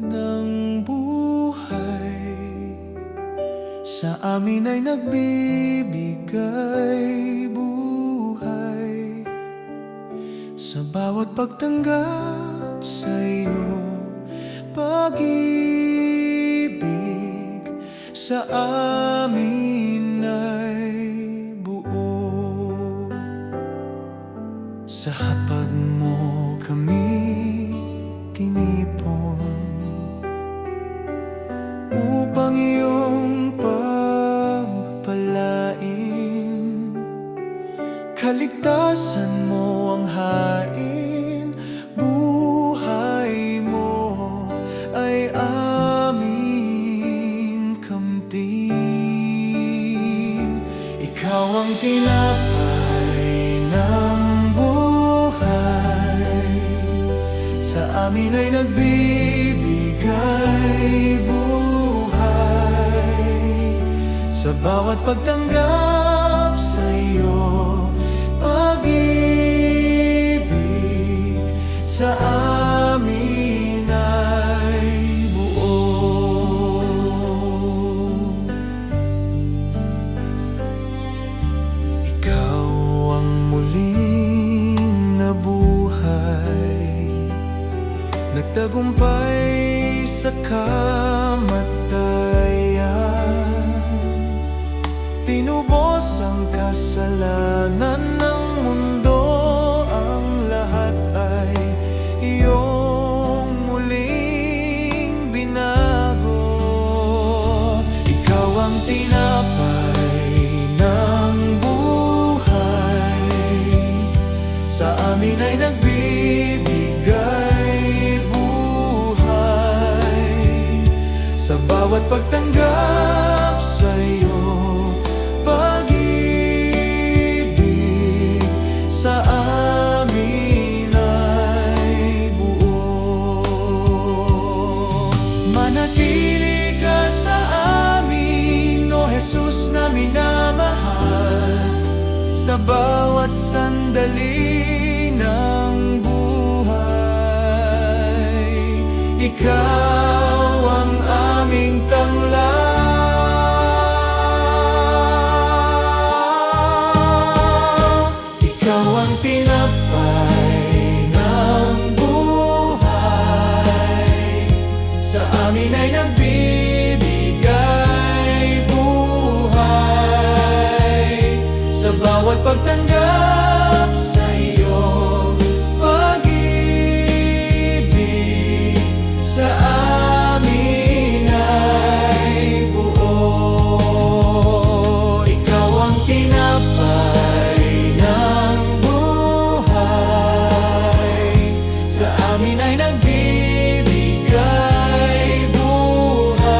ng buhay. Sa amin ay nagbibigay buhay. Sa bawat pagtanggap sa iyo, pag-ibig sa amin ay buo. Sa hapag mo kami tinipon upang iyong pagpalain. Kaligtasan mo ang hain, buhay mo ay aming kamtin. Ikaw ang tinapay ng buhay, sa amin ay nagbibigay buhay. Sa bawat pagtanggap sa iyo, pag-ibig sa amin ay buo. Ikaw ang muling nabuhay, nagtagumpay sa kamatayan. Tinubos ang kasalanan ng mundo, ang lahat ay iyong muling binago. Ikaw ang tinapay ng buhay, sa amin ay nagbibigay buhay. Sa bawat pagtanggap sa iyo, pag-ibig sa amin ay buo. Manatili ka sa amin, O Jesus na minamahal, sa bawat sandali ng buhay. Ikaw ang aming tanglaw. Ikaw ang tinapay ng buhay, sa amin ay nagbibigay buhay. Sa bawat pagtanggap sa iyo, pag-ibig sa amin ay buo. Ikaw ang tinapay ng buhay, sa amin ay nagbibigay buhay.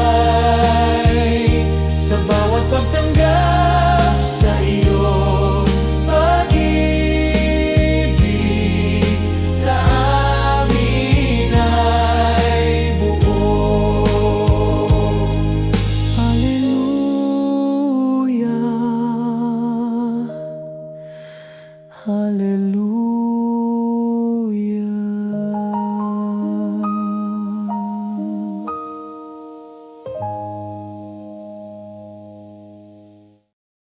Sa bawat pagtanggap sa iyo, pag-ibig sa amin ay buo. Hallelujah, hallelujah.